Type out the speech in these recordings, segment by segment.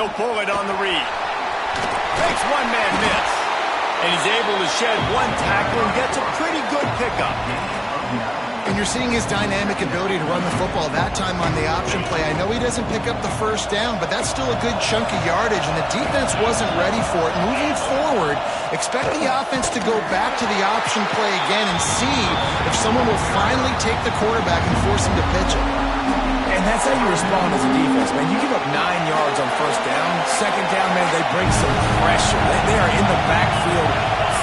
He'll pull it on the read. Makes one man miss. And he's able to shed one tackle and gets a pretty good pickup. And you're seeing his dynamic ability to run the football that time on the option play. I know he doesn't pick up the first down, but that's still a good chunk of yardage, and the defense wasn't ready for it. Moving forward, expect the offense to go back to the option play again and see if someone will finally take the quarterback and force him to pitch it. And that's how you respond as a defense, man. You give up 9 yards on first down. Second down, man, they bring some pressure. They are in the backfield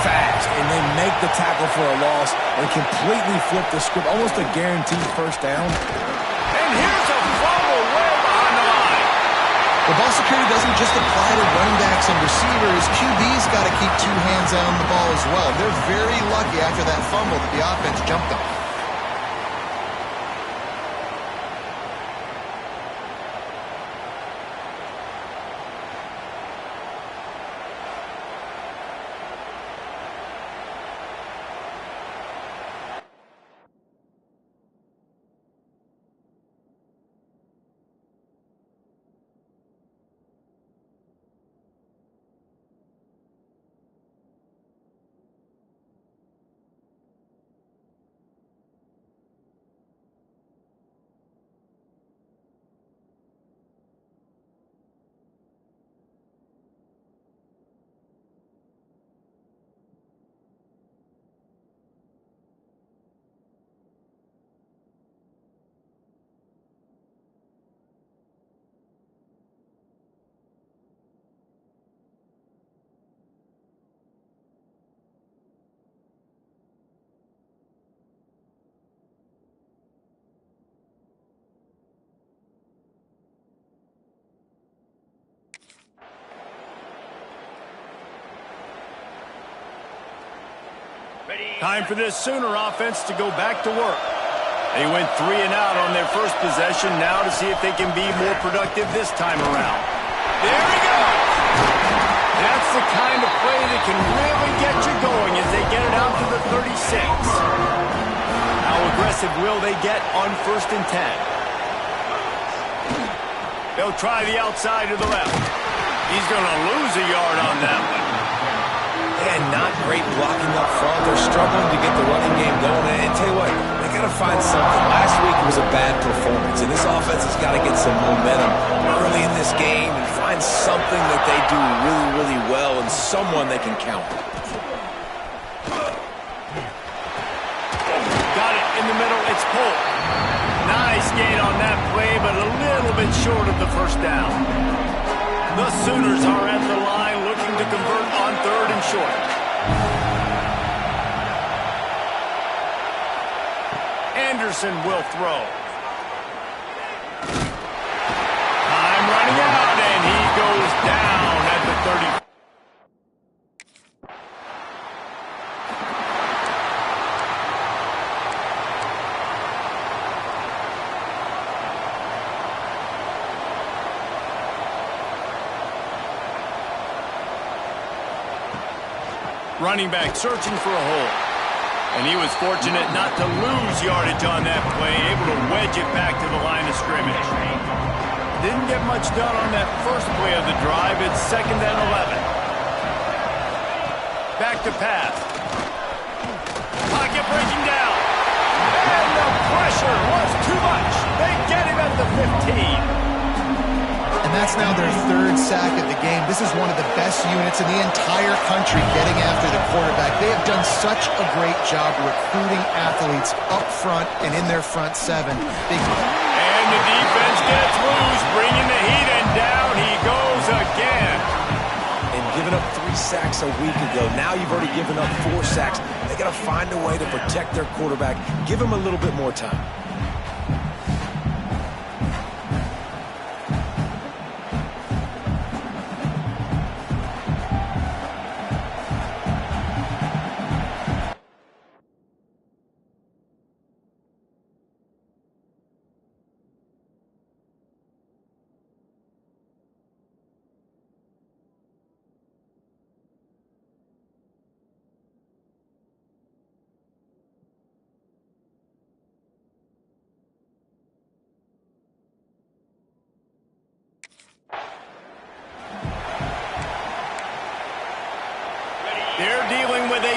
fast, and they make the tackle for a loss and completely flip the script, almost a guaranteed first down. And here's a fumble way behind the line. The ball security doesn't just apply to running backs and receivers. QB's got to keep 2 hands on the ball as well. They're very lucky after that fumble that the offense jumped on. Time for this Sooner offense to go back to work. They went 3 and out on their first possession, now to see if they can be more productive this time around. There he goes! That's the kind of play that can really get you going as they get it out to the 36. How aggressive will they get on 1st and 10? They'll try the outside to the left. He's going to lose a yard on that one. And not great blocking up front. They're struggling to get the running game going. And tell you what, they got to find something. Last week was a bad performance, and this offense has got to get some momentum early in this game and find something that they do really, really well and someone they can count. Got it in the middle. It's Polk. Nice gain on that play, but a little bit short of the first down. The Sooners are at the line looking to convert on 3rd and short. Anderson will throw. Time running out, and he goes down at the 30. Running back searching for a hole. And he was fortunate not to lose yardage on that play, able to wedge it back to the line of scrimmage. Didn't get much done on that first play of the drive. It's 2nd and 11. Back to pass. Pocket breaking down. And the pressure was too much. They get him at the 15. And that's now their 3rd sack of the game. This is one of the best units in the entire country getting after the quarterback. They have done such a great job recruiting athletes up front and in their front 7. And the defense gets loose, bringing the heat, and down he goes again. And giving up 3 sacks a week ago. Now you've already given up 4 sacks. They got to find a way to protect their quarterback. Give him a little bit more time.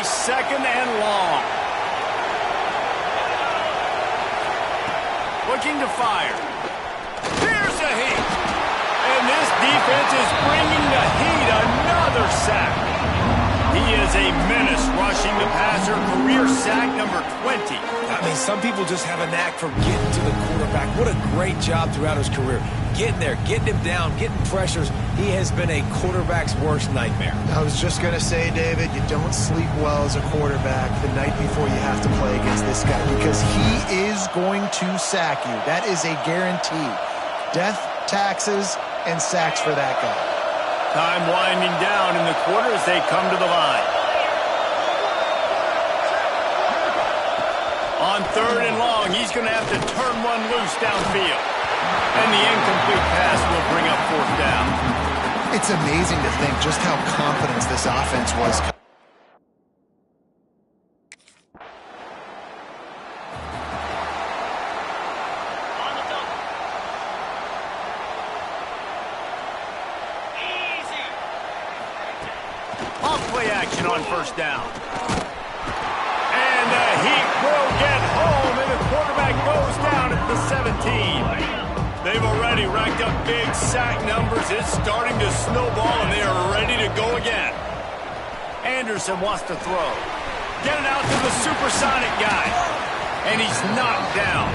second and long. Looking to fire. Here's a heat. And this defense is bringing the heat. Another sack. He is a menace rushing the passer. Career sack number 20. I mean, some people just have a knack for getting to the quarterback. What a great job throughout his career. Getting there, getting him down, getting pressures. He has been a quarterback's worst nightmare. I was just going to say, David, you don't sleep well as a quarterback the night before you have to play against this guy because he is going to sack you. That is a guarantee. Death, taxes, and sacks for that guy. Time winding down in the quarter as they come to the line. On third and long, he's going to have to turn one loose downfield. And the incomplete pass will bring up fourth down. It's amazing to think just how confident this offense was. Play action on first down. And the heat will get home, and the quarterback goes down at the 17. They've already racked up big sack numbers. It's starting to snowball, and they are ready to go again. Anderson wants to throw. Get it out to the supersonic guy. And he's knocked down.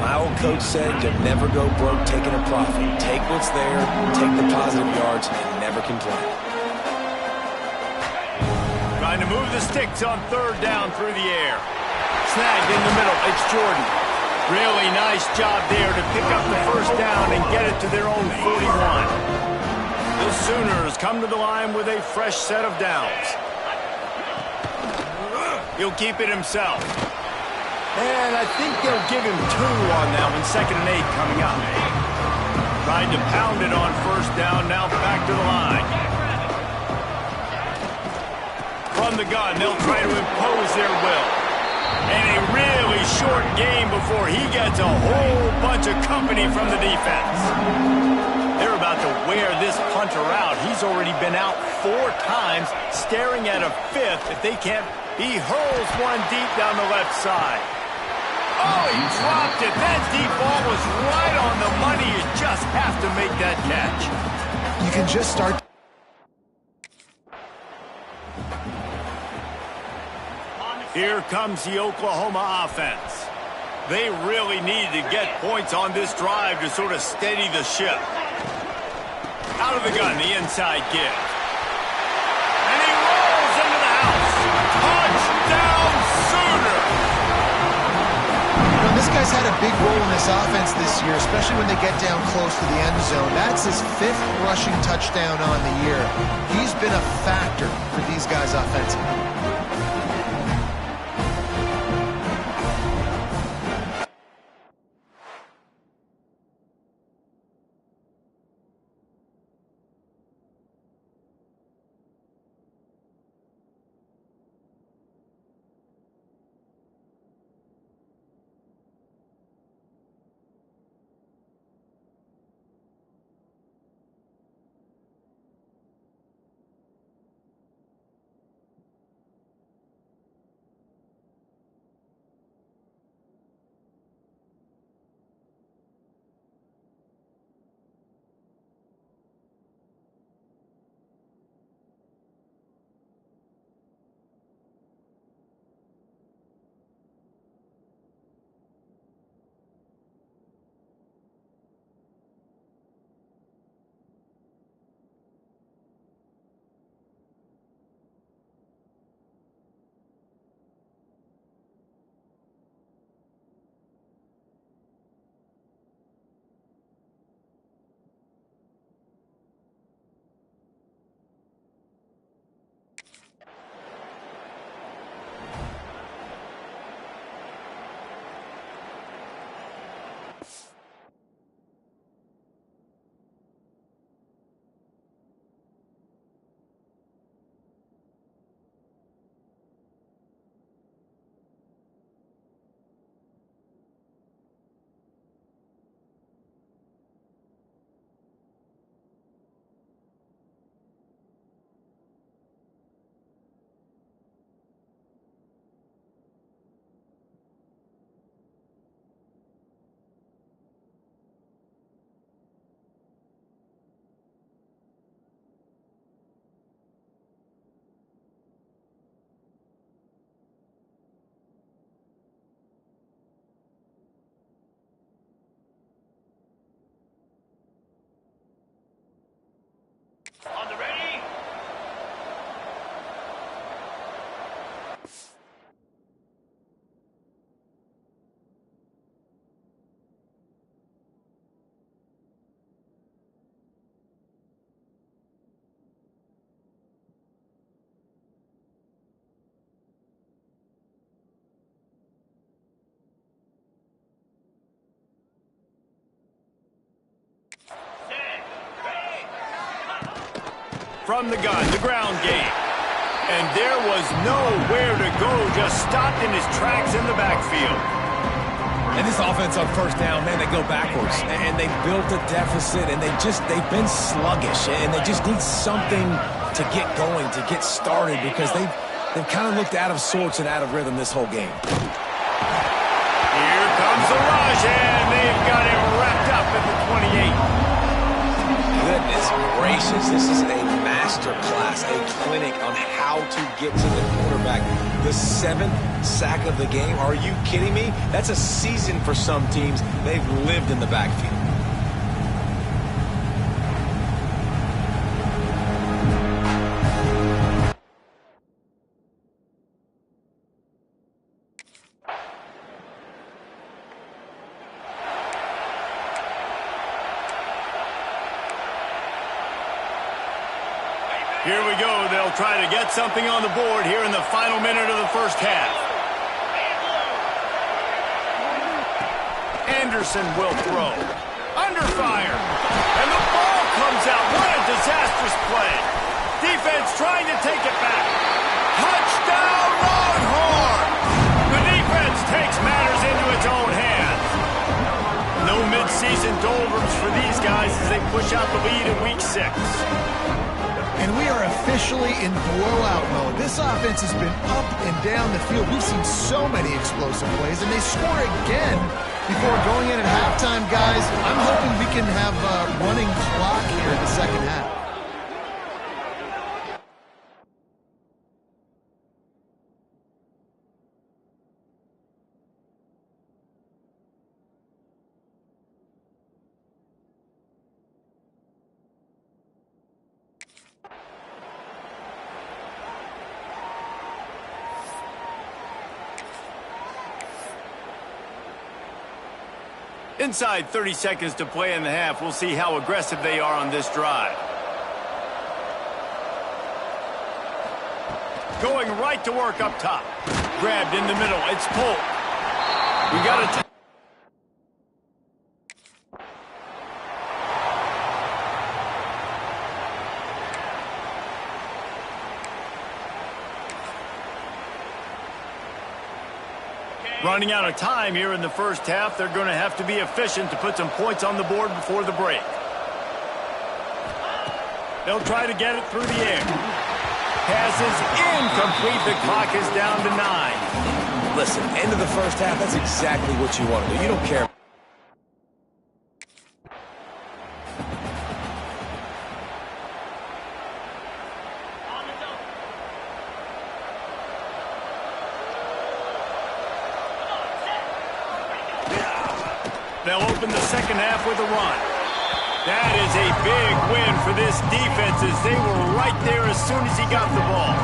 My old coach said you'll never go broke taking a profit. Take what's there, take the positive yards, and never complain. Trying to move the sticks on third down through the air. Snagged in the middle. It's Jordan. Really nice job there to pick up the first down and get it to their own 41. The Sooners come to the line with a fresh set of downs. He'll keep it himself. And I think they'll give him 2 on that one. 2nd and 8 coming up. Tried to pound it on first down. Now back to the line. From the gun, they'll try to impose their will. And a really short game before he gets a whole bunch of company from the defense. They're about to wear this punter out. He's already been out 4 times, staring at a 5th if they can't. He hurls one deep down the left side. Oh, he dropped it. That deep ball was right on the money. You just have to make that catch. You can just start. Here comes the Oklahoma offense. They really need to get points on this drive to sort of steady the ship. Out of the gun, the inside give. And he rolls into the house. Touchdown, Sooner! You know, this guy's had a big role in this offense this year, especially when they get down close to the end zone. That's his 5th rushing touchdown on the year. He's been a factor for these guys offensively. from the gun, the ground game. And there was nowhere to go, just stopped in his tracks in the backfield. And this offense on first down, man, they go backwards. And they built a deficit, and they've been sluggish. And they just need something to get going, to get started, because they've kind of looked out of sorts and out of rhythm this whole game. Here comes the rush, and they've got him wrapped up at the 28. Goodness gracious, this is a master class, a clinic on how to get to the quarterback. The 7th sack of the game, are you kidding me? That's a season for some teams. They've lived in the backfield. Here we go. They'll try to get something on the board here in the final minute of the first half. Anderson will throw. Under fire. And the ball comes out. What a disastrous play. Defense trying to take it back. Touchdown, Longhorn! The defense takes matters into its own hands. No midseason doldrums for these guys as they push out the lead in Week 6. And we are officially in blowout mode. This offense has been up and down the field. We've seen so many explosive plays, and they score again before going in at halftime, guys. I'm hoping we can have a running clock here in the second half. Inside 30 seconds to play in the half. We'll see how aggressive they are on this drive. Going right to work up top. Grabbed in the middle. It's Polk. We got to... Running out of time here in the first half. They're going to have to be efficient to put some points on the board before the break. They'll try to get it through the air. Pass is incomplete. The clock is down to 9. Listen, end of the first half, that's exactly what you want to do. You don't care. They'll open the second half with a run. That is a big win for this defense as they were right there as soon as he got the ball.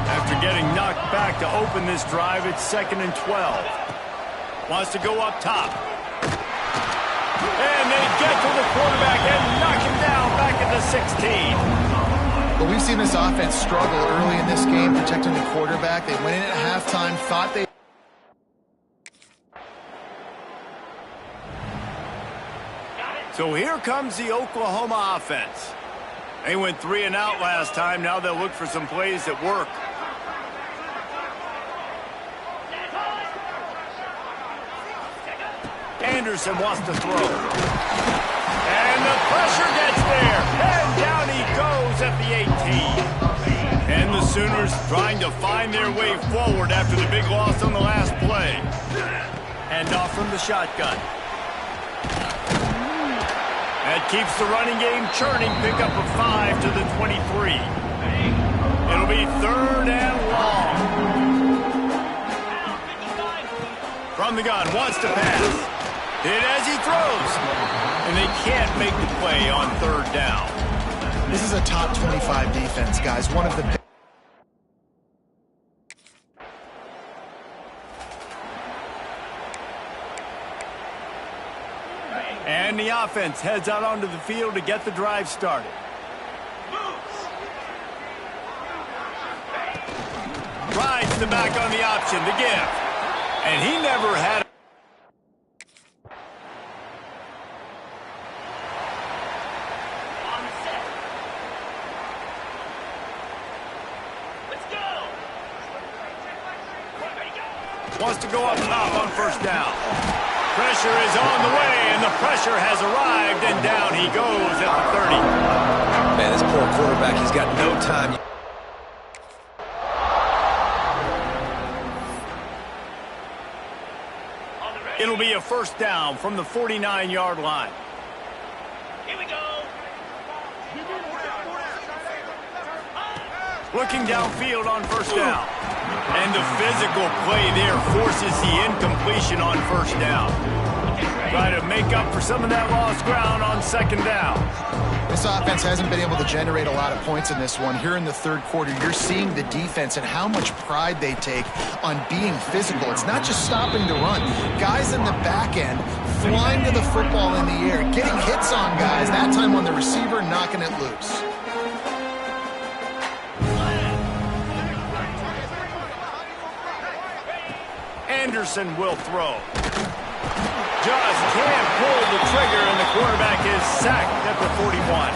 After getting knocked back to open this drive, it's 2nd and 12. Wants to go up top. And they get to the quarterback and knock him down back at the 16. But we've seen this offense struggle early in this game protecting the quarterback. They went in at halftime, thought they... So here comes the Oklahoma offense. They went 3 and out last time. Now they'll look for some plays that work. Anderson wants to throw. And the pressure gets there. And down he goes at the 18. And the Sooners trying to find their way forward after the big loss on the last play. Handoff from the shotgun. That keeps the running game churning. Pickup of 5 to the 23. It'll be 3rd and long. From the gun, wants to pass. Hit as he throws. And they can't make the play on 3rd down. This is a top 25 defense, guys. One of the... And the offense heads out onto the field to get the drive started. Rides the back on the option, the give. And he never had... wants to go up top on first down. Pressure is on the way, and the pressure has arrived, and down he goes at the 30. Man, this poor quarterback, he's got no time. It'll be a first down from the 49-yard line. Here we go. Looking downfield on first down. And the physical play there forces the incompletion on first down. Try to make up for some of that lost ground on second down. This offense hasn't been able to generate a lot of points in this one. Here in the third quarter, you're seeing the defense and how much pride they take on being physical. It's not just stopping the run. Guys in the back end flying to the football in the air, getting hits on guys, that time on the receiver, knocking it loose. Anderson will throw. Just can't pull the trigger, and the quarterback is sacked at the 41.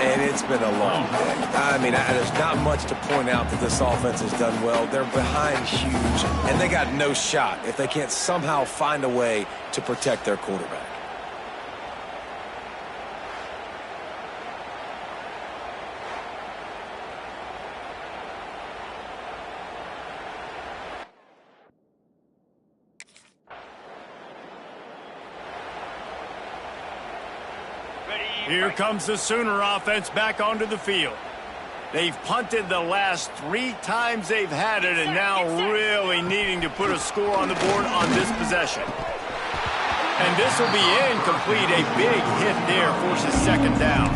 And it's been a long day. I mean, there's not much to point out that this offense has done well. They're behind huge, and they got no shot if they can't somehow find a way to protect their quarterback. Here comes the Sooner offense back onto the field. They've punted the last 3 times they've had it, and now really needing to put a score on the board on this possession. And this will be incomplete. A big hit there forces second down.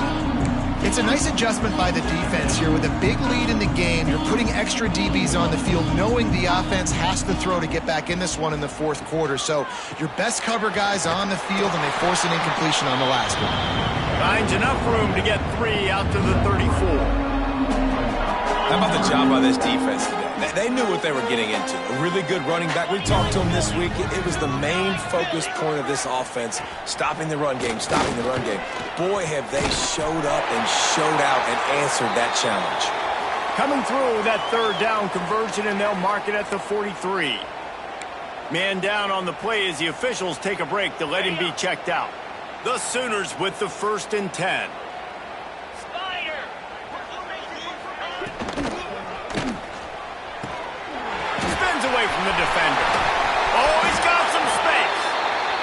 It's a nice adjustment by the defense here. With a big lead in the game, you're putting extra DBs on the field, knowing the offense has to throw to get back in this one in the fourth quarter. So your best cover guys on the field, and they force an incompletion on the last one. Finds enough room to get 3 out to the 34. How about the job by this defense today? They knew what they were getting into. A really good running back. We talked to him this week. It was the main focus point of this offense, stopping the run game, stopping the run game. Boy, have they showed up and showed out and answered that challenge. Coming through that third down conversion, and they'll mark it at the 43. Man down on the play as the officials take a break to let him be checked out. The Sooners with the 1st and 10. Away from the defender. Oh, he's got some space.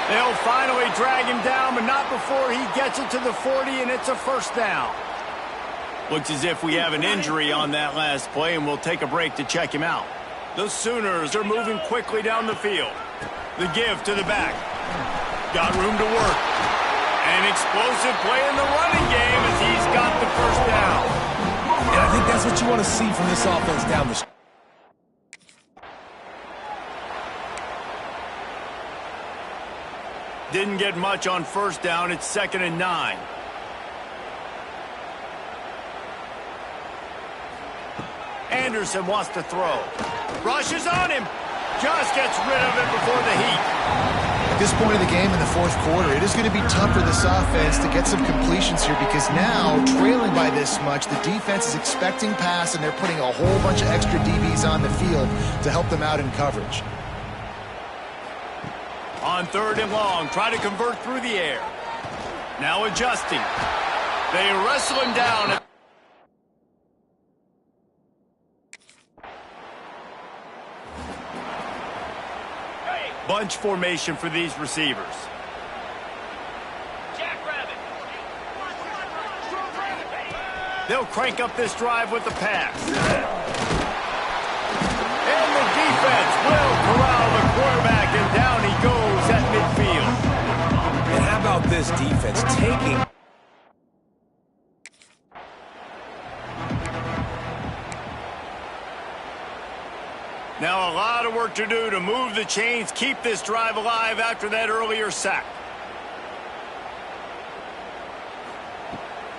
They'll finally drag him down, but not before he gets it to the 40, and it's a first down. Looks as if we have an injury on that last play, and we'll take a break to check him out. The Sooners are moving quickly down the field. The give to the back. Got room to work. An explosive play in the running game as he's got the first down. And I think that's what you want to see from this offense down the stretch. Didn't get much on first down. It's 2nd and 9. Anderson wants to throw. Rushes on him. Just gets rid of it before the heat. At this point of the game in the fourth quarter, it is going to be tough for this offense to get some completions here, because now, trailing by this much, the defense is expecting pass, and they're putting a whole bunch of extra DBs on the field to help them out in coverage. On 3rd and long, try to convert through the air. Now adjusting. They wrestle him down. Bunch formation for these receivers. They'll crank up this drive with the pass. And the defense will corral the quarterback, and down he goes at midfield. And how about this defense taking... Now a lot of work to do to move the chains, keep this drive alive after that earlier sack.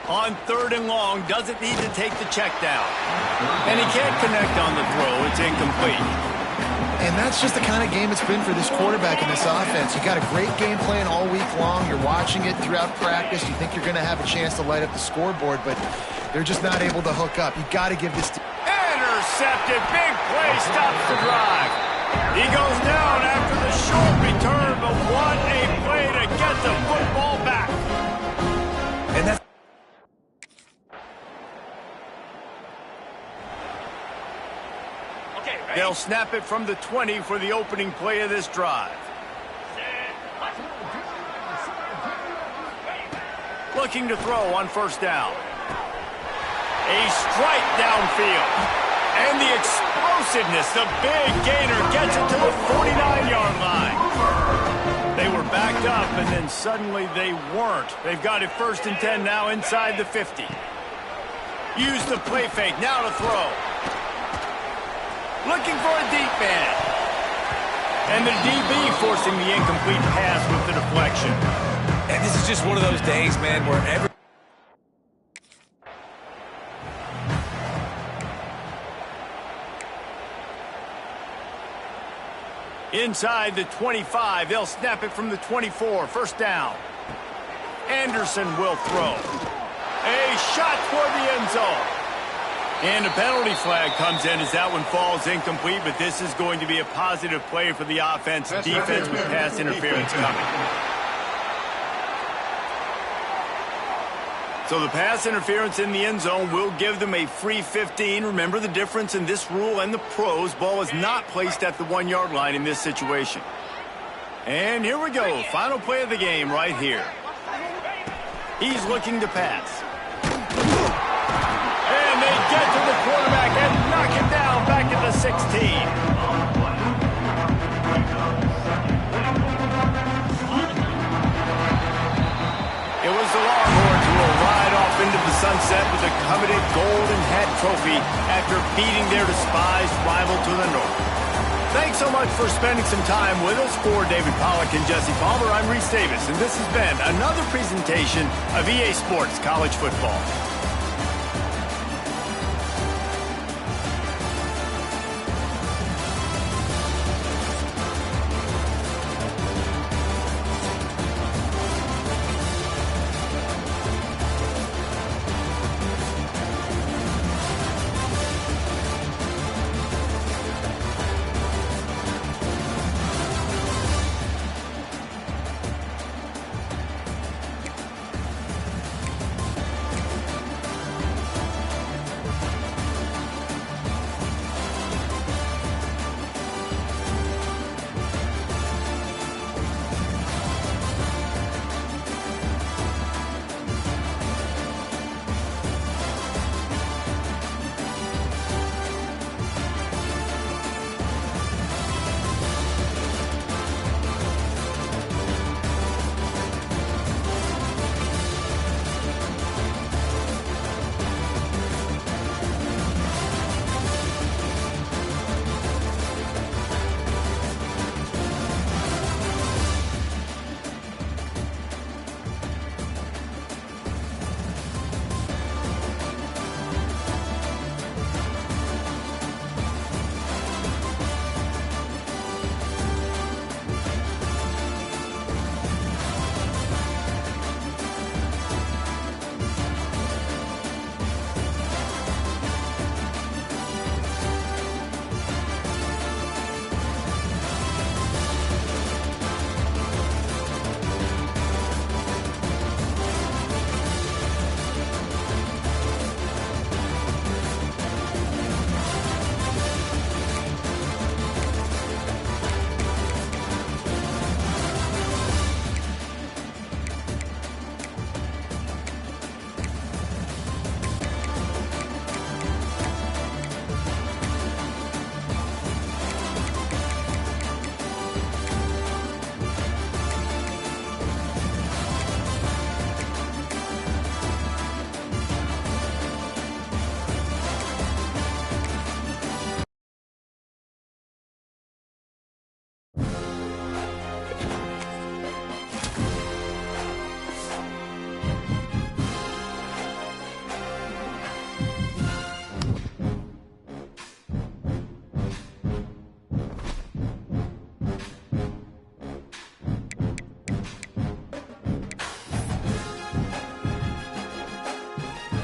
On 3rd and long, doesn't need to take the check down. And he can't connect on the throw. It's incomplete. And that's just the kind of game it's been for this quarterback in this offense. You got a great game plan all week long. You're watching it throughout practice. You think you're going to have a chance to light up the scoreboard, but they're just not able to hook up. You got to give this... Intercepted. Big play stops the drive. He goes down after the short return, but what a play to get the football back. And that's Okay, ready? They'll snap it from the 20 for the opening play of this drive. Looking to throw on first down. A strike downfield. And the explosiveness, the big gainer gets it to the 49-yard line. They were backed up, and then suddenly they weren't. They've got it 1st and 10 now inside the 50. Use the play fake, now to throw. Looking for a deep man. And the DB forcing the incomplete pass with the deflection. And this is just one of those days, man, where inside the 25, they'll snap it from the 24, first down. Anderson will throw. A shot toward the end zone. And a penalty flag comes in as that one falls incomplete, but this is going to be a positive play for the offense. Defense with pass interference coming. So the pass interference in the end zone will give them a free 15. Remember the difference in this rule and the pros. Ball is not placed at the 1-yard line in this situation. And here we go. Final play of the game right here. He's looking to pass. And they get to the quarterback and knock him down back at the 16. It was the Longhorns who will ride off into the sunset with the coveted Golden Hat Trophy after beating their despised rival to the north. Thanks so much for spending some time with us. For David Pollack and Jesse Palmer, I'm Reese Davis, and this has been another presentation of EA Sports College Football.